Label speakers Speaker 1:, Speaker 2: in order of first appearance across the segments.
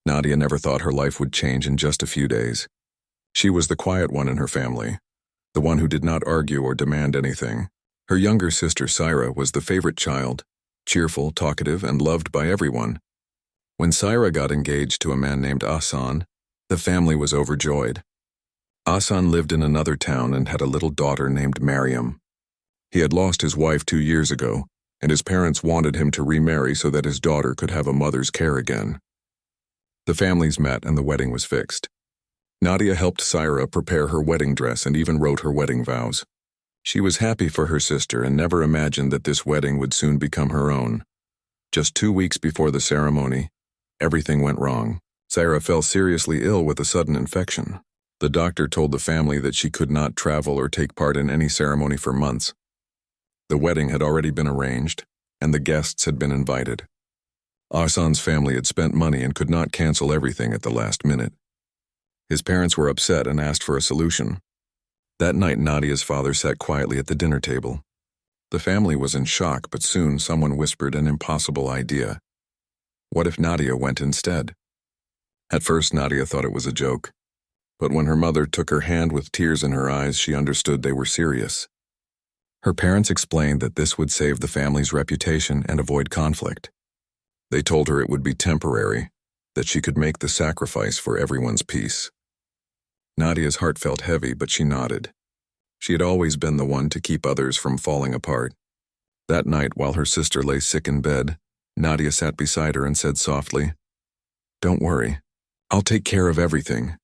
Speaker 1: Nadia never thought her life would change in just a few days. She was the quiet one in her family, the one who did not argue or demand anything. Her younger sister, Syra, was the favorite child, cheerful, talkative, and loved by everyone. When Syra got engaged to a man named Ahsan, the family was overjoyed. Ahsan lived in another town and had a little daughter named Mariam. He had lost his wife 2 years ago, and his parents wanted him to remarry so that his daughter could have a mother's care again. The families met and the wedding was fixed. Nadia helped Syra prepare her wedding dress and even wrote her wedding vows. She was happy for her sister and never imagined that this wedding would soon become her own. Just 2 weeks before the ceremony, everything went wrong. Syra fell seriously ill with a sudden infection. The doctor told the family that she could not travel or take part in any ceremony for months. The wedding had already been arranged, and the guests had been invited. Ahsan's family had spent money and could not cancel everything at the last minute. His parents were upset and asked for a solution. That night, Nadia's father sat quietly at the dinner table. The family was in shock, but soon someone whispered an impossible idea. What if Nadia went instead? At first, Nadia thought it was a joke. But when her mother took her hand with tears in her eyes, she understood they were serious. Her parents explained that this would save the family's reputation and avoid conflict. They told her it would be temporary, that she could make the sacrifice for everyone's peace. Nadia's heart felt heavy, but she nodded. She had always been the one to keep others from falling apart. That night, while her sister lay sick in bed, Nadia sat beside her and said softly, "Don't worry, I'll take care of everything."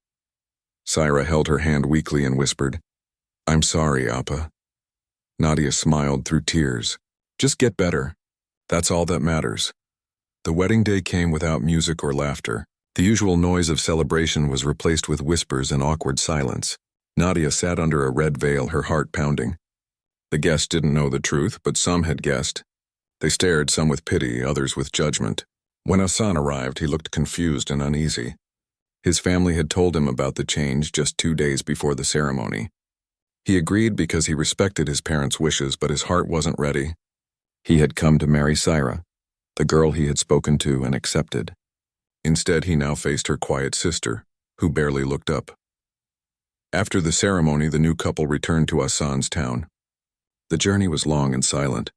Speaker 1: Syra held her hand weakly and whispered, "I'm sorry, Appa." Nadia smiled through tears. "Just get better. That's all that matters." The wedding day came without music or laughter. The usual noise of celebration was replaced with whispers and awkward silence. Nadia sat under a red veil, her heart pounding. The guests didn't know the truth, but some had guessed. They stared, some with pity, others with judgment. When Ahsan arrived, he looked confused and uneasy. His family had told him about the change just 2 days before the ceremony. He agreed because he respected his parents' wishes, but his heart wasn't ready. He had come to marry Syra, the girl he had spoken to and accepted. Instead, he now faced her quiet sister, who barely looked up. After the ceremony, the new couple returned to Ahsan's town. The journey was long and silent.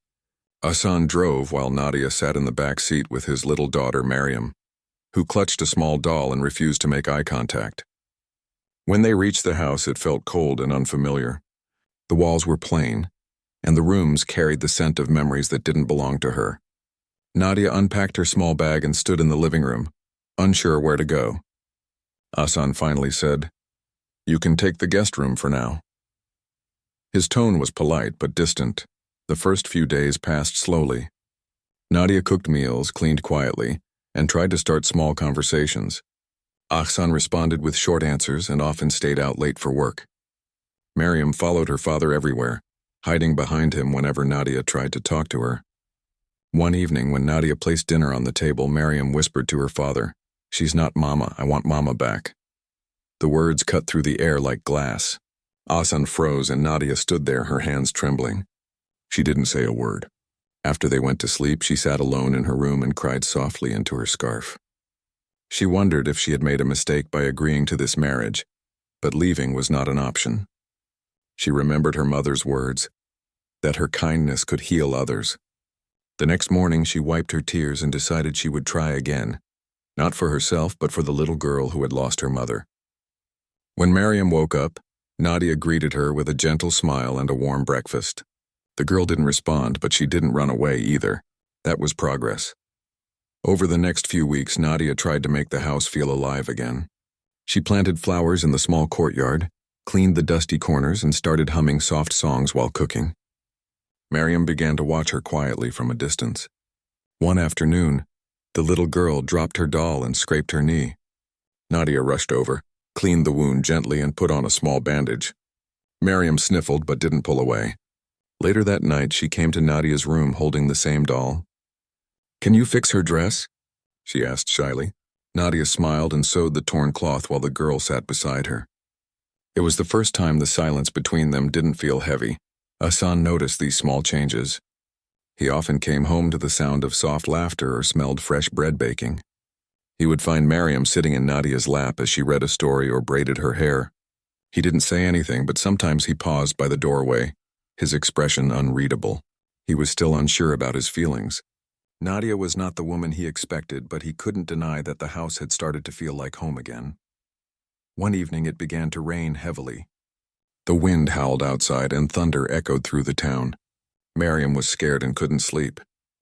Speaker 1: Ahsan drove while Nadia sat in the back seat with his little daughter, Mariam, who clutched a small doll and refused to make eye contact. When they reached the house, it felt cold and unfamiliar. The walls were plain, and the rooms carried the scent of memories that didn't belong to her. Nadia unpacked her small bag and stood in the living room, unsure where to go. Ahsan finally said, "You can take the guest room for now." His tone was polite but distant. The first few days passed slowly. Nadia cooked meals, cleaned quietly, and tried to start small conversations. Ahsan responded with short answers and often stayed out late for work. Mariam followed her father everywhere, hiding behind him whenever Nadia tried to talk to her. One evening, when Nadia placed dinner on the table, Mariam whispered to her father, "She's not Mama, I want Mama back." The words cut through the air like glass. Ahsan froze and Nadia stood there, her hands trembling. She didn't say a word. After they went to sleep, she sat alone in her room and cried softly into her scarf. She wondered if she had made a mistake by agreeing to this marriage, but leaving was not an option. She remembered her mother's words, that her kindness could heal others. The next morning, she wiped her tears and decided she would try again, not for herself, but for the little girl who had lost her mother. When Mariam woke up, Nadia greeted her with a gentle smile and a warm breakfast. The girl didn't respond, but she didn't run away either. That was progress. Over the next few weeks, Nadia tried to make the house feel alive again. She planted flowers in the small courtyard, cleaned the dusty corners, and started humming soft songs while cooking. Mariam began to watch her quietly from a distance. One afternoon, the little girl dropped her doll and scraped her knee. Nadia rushed over, cleaned the wound gently, and put on a small bandage. Mariam sniffled but didn't pull away. Later that night, she came to Nadia's room holding the same doll. "Can you fix her dress?" she asked shyly. Nadia smiled and sewed the torn cloth while the girl sat beside her. It was the first time the silence between them didn't feel heavy. Ahsan noticed these small changes. He often came home to the sound of soft laughter or smelled fresh bread baking. He would find Mariam sitting in Nadia's lap as she read a story or braided her hair. He didn't say anything, but sometimes he paused by the doorway, his expression unreadable. He was still unsure about his feelings. Nadia was not the woman he expected, but he couldn't deny that the house had started to feel like home again. One evening it began to rain heavily. The wind howled outside and thunder echoed through the town. Mariam was scared and couldn't sleep.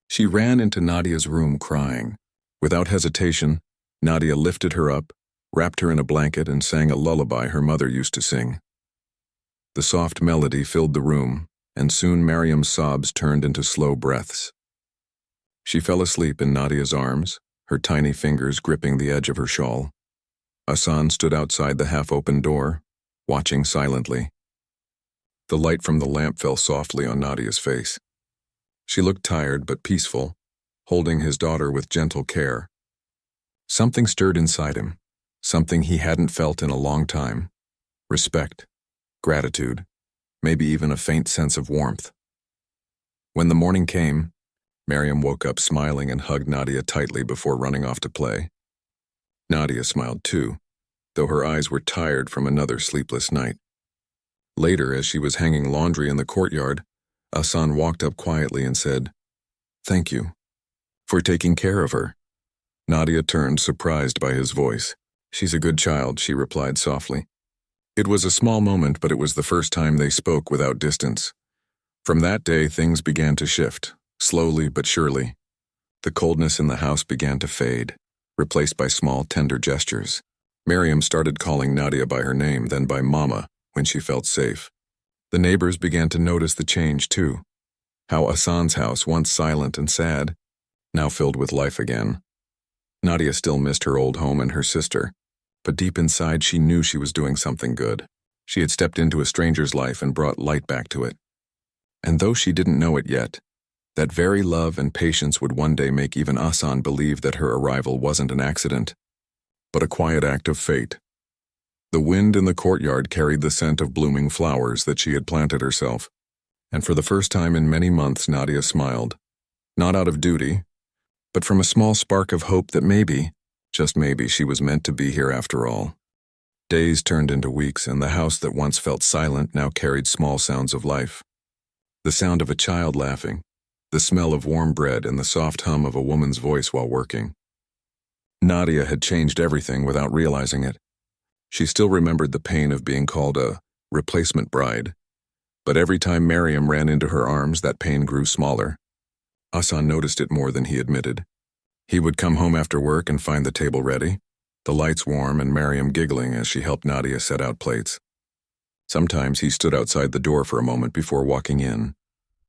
Speaker 1: She ran into Nadia's room crying. Without hesitation, Nadia lifted her up, wrapped her in a blanket, and sang a lullaby her mother used to sing. The soft melody filled the room, and soon Mariam's sobs turned into slow breaths. She fell asleep in Nadia's arms, her tiny fingers gripping the edge of her shawl. Hassan stood outside the half-open door, watching silently. The light from the lamp fell softly on Nadia's face. She looked tired but peaceful, holding his daughter with gentle care. Something stirred inside him, something he hadn't felt in a long time. Respect, gratitude, maybe even a faint sense of warmth. When the morning came, Mariam woke up smiling and hugged Nadia tightly before running off to play. Nadia smiled too, though her eyes were tired from another sleepless night. Later, as she was hanging laundry in the courtyard, Hassan walked up quietly and said, "Thank you for taking care of her." Nadia turned, surprised by his voice. "She's a good child," she replied softly. It was a small moment, but it was the first time they spoke without distance. From that day, things began to shift, slowly but surely. The coldness in the house began to fade, replaced by small, tender gestures. Mariam started calling Nadia by her name, then by Mama, when she felt safe. The neighbors began to notice the change, too. How Hassan's house, once silent and sad, now filled with life again. Nadia still missed her old home and her sister, but deep inside she knew she was doing something good. She had stepped into a stranger's life and brought light back to it. And though she didn't know it yet, that very love and patience would one day make even Hassan believe that her arrival wasn't an accident, but a quiet act of fate. The wind in the courtyard carried the scent of blooming flowers that she had planted herself, and for the first time in many months Nadia smiled, not out of duty, but from a small spark of hope that maybe, just maybe, she was meant to be here after all. Days turned into weeks, and the house that once felt silent now carried small sounds of life. The sound of a child laughing, the smell of warm bread, and the soft hum of a woman's voice while working. Nadia had changed everything without realizing it. She still remembered the pain of being called a replacement bride, but every time Mariam ran into her arms, that pain grew smaller. Hassan noticed it more than he admitted. He would come home after work and find the table ready, the lights warm, and Mariam giggling as she helped Nadia set out plates. Sometimes he stood outside the door for a moment before walking in,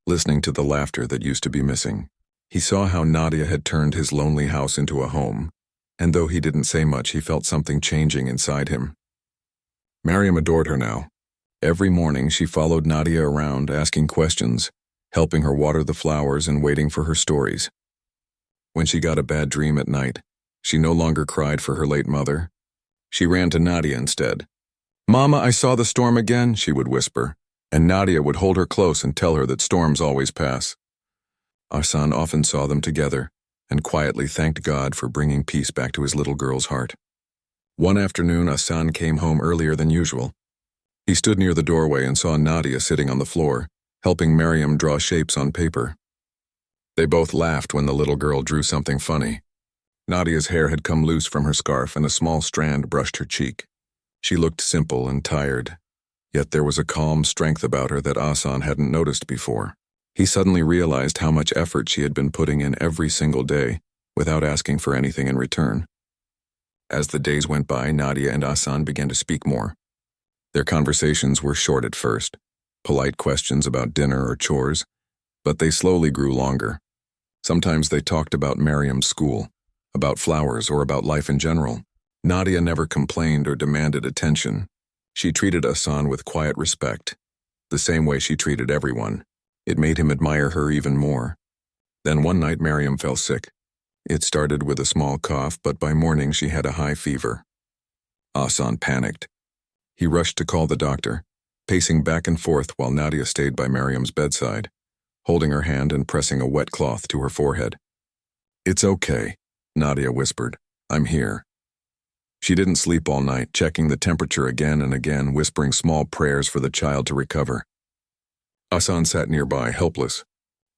Speaker 1: listening to the laughter that used to be missing. He saw how Nadia had turned his lonely house into a home, and though he didn't say much, he felt something changing inside him. Mariam adored her now. Every morning she followed Nadia around, asking questions, helping her water the flowers and waiting for her stories. When she got a bad dream at night, she no longer cried for her late mother. She ran to Nadia instead. "Mama, I saw the storm again," she would whisper, and Nadia would hold her close and tell her that storms always pass. Hassan often saw them together and quietly thanked God for bringing peace back to his little girl's heart. One afternoon, Hassan came home earlier than usual. He stood near the doorway and saw Nadia sitting on the floor, helping Mariam draw shapes on paper. They both laughed when the little girl drew something funny. Nadia's hair had come loose from her scarf and a small strand brushed her cheek. She looked simple and tired, yet there was a calm strength about her that Hassan hadn't noticed before. He suddenly realized how much effort she had been putting in every single day, without asking for anything in return. As the days went by, Nadia and Hassan began to speak more. Their conversations were short at first, polite questions about dinner or chores, but they slowly grew longer. Sometimes they talked about Mariam's school, about flowers, or about life in general. Nadia never complained or demanded attention. She treated Hassan with quiet respect, the same way she treated everyone. It made him admire her even more. Then one night Mariam fell sick. It started with a small cough, but by morning she had a high fever. Hassan panicked. He rushed to call the doctor, pacing back and forth while Nadia stayed by Mariam's bedside, holding her hand and pressing a wet cloth to her forehead. "It's okay," Nadia whispered. I'm here." She didn't sleep all night, checking the temperature again and again, whispering small prayers for the child to recover. Hassan sat nearby, helpless.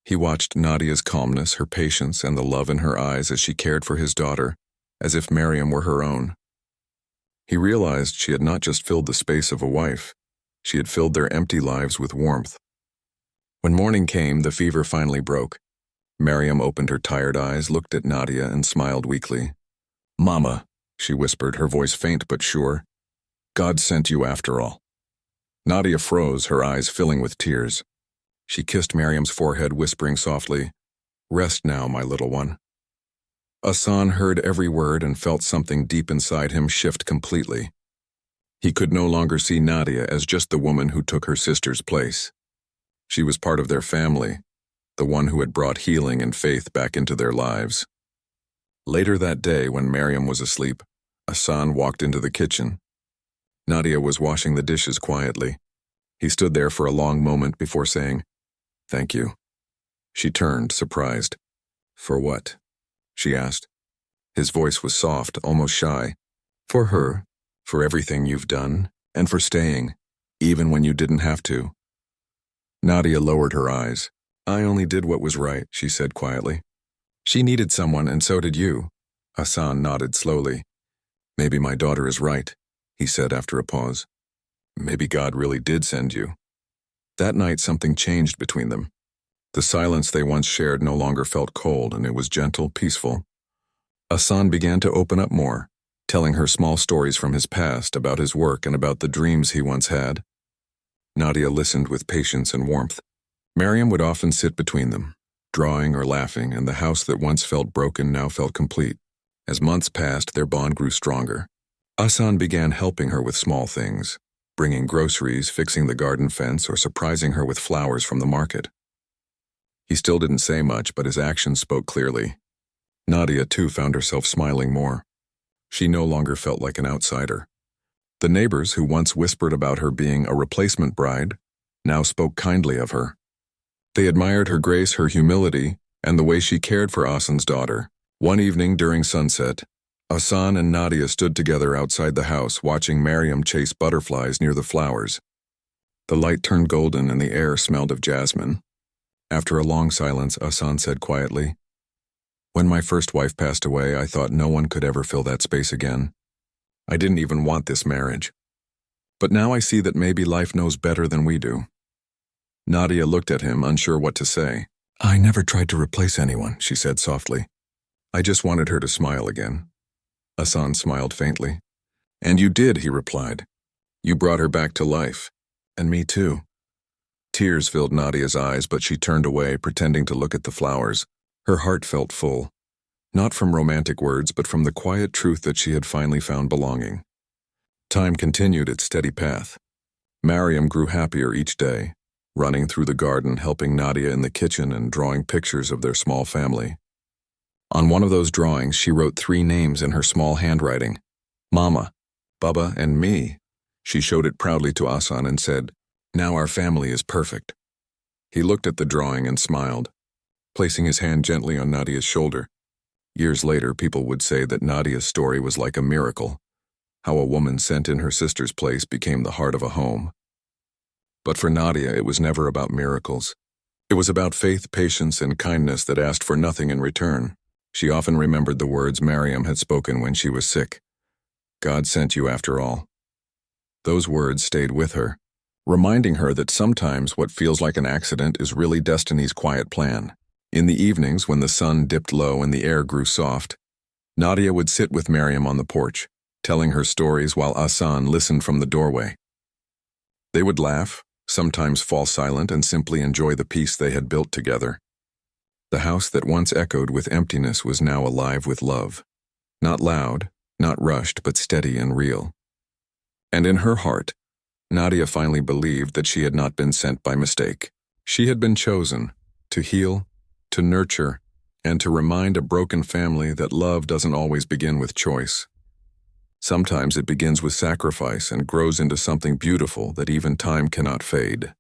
Speaker 1: He watched Nadia's calmness, her patience, and the love in her eyes as she cared for his daughter, as if Mariam were her own. He realized she had not just filled the space of a wife, she had filled their empty lives with warmth. When morning came, the fever finally broke. Mariam opened her tired eyes, looked at Nadia, and smiled weakly. "Mama," she whispered, her voice faint but sure. "God sent you after all." Nadia froze, her eyes filling with tears. She kissed Mariam's forehead, whispering softly, "Rest now, my little one." Hassan heard every word and felt something deep inside him shift completely. He could no longer see Nadia as just the woman who took her sister's place. She was part of their family, the one who had brought healing and faith back into their lives. Later that day, when Mariam was asleep, Hassan walked into the kitchen. Nadia was washing the dishes quietly. He stood there for a long moment before saying, "Thank you." She turned, surprised. "For what?" she asked. His voice was soft, almost shy. "For her, for everything you've done, and for staying, even when you didn't have to." Nadia lowered her eyes. "I only did what was right," she said quietly. "She needed someone, and so did you." Hassan nodded slowly. "Maybe my daughter is right," he said after a pause. "Maybe God really did send you." That night something changed between them. The silence they once shared no longer felt cold, and it was gentle, peaceful. Hassan began to open up more, telling her small stories from his past, about his work and about the dreams he once had. Nadia listened with patience and warmth. Mariam would often sit between them, drawing or laughing, and the house that once felt broken now felt complete. As months passed, their bond grew stronger. Hassan began helping her with small things, bringing groceries, fixing the garden fence, or surprising her with flowers from the market. He still didn't say much, but his actions spoke clearly. Nadia, too, found herself smiling more. She no longer felt like an outsider. The neighbors who once whispered about her being a replacement bride now spoke kindly of her. They admired her grace, her humility, and the way she cared for Hassan's daughter. One evening during sunset, Hassan and Nadia stood together outside the house, watching Mariam chase butterflies near the flowers. The light turned golden and the air smelled of jasmine. After a long silence, Hassan said quietly, "When my first wife passed away, I thought no one could ever fill that space again. I didn't even want this marriage. But now I see that maybe life knows better than we do." Nadia looked at him, unsure what to say. "I never tried to replace anyone," she said softly. "I just wanted her to smile again." Hassan smiled faintly. "And you did," he replied. "You brought her back to life. And me too." Tears filled Nadia's eyes, but she turned away, pretending to look at the flowers. Her heart felt full. Not from romantic words, but from the quiet truth that she had finally found belonging. Time continued its steady path. Mariam grew happier each day, running through the garden, helping Nadia in the kitchen, and drawing pictures of their small family. On one of those drawings, she wrote 3 names in her small handwriting: Mama, Baba, and me. She showed it proudly to Hassan and said, "Now our family is perfect." He looked at the drawing and smiled, placing his hand gently on Nadia's shoulder. Years later, people would say that Nadia's story was like a miracle, how a woman sent in her sister's place became the heart of a home. But for Nadia, it was never about miracles. It was about faith, patience, and kindness that asked for nothing in return. She often remembered the words Mariam had spoken when she was sick. "God sent you after all." Those words stayed with her, reminding her that sometimes what feels like an accident is really destiny's quiet plan. In the evenings, when the sun dipped low and the air grew soft, Nadia would sit with Mariam on the porch, telling her stories while Hassan listened from the doorway. They would laugh, sometimes fall silent, and simply enjoy the peace they had built together. The house that once echoed with emptiness was now alive with love. Not loud, not rushed, but steady and real. And in her heart, Nadia finally believed that she had not been sent by mistake. She had been chosen to heal, to nurture, and to remind a broken family that love doesn't always begin with choice. Sometimes it begins with sacrifice and grows into something beautiful that even time cannot fade.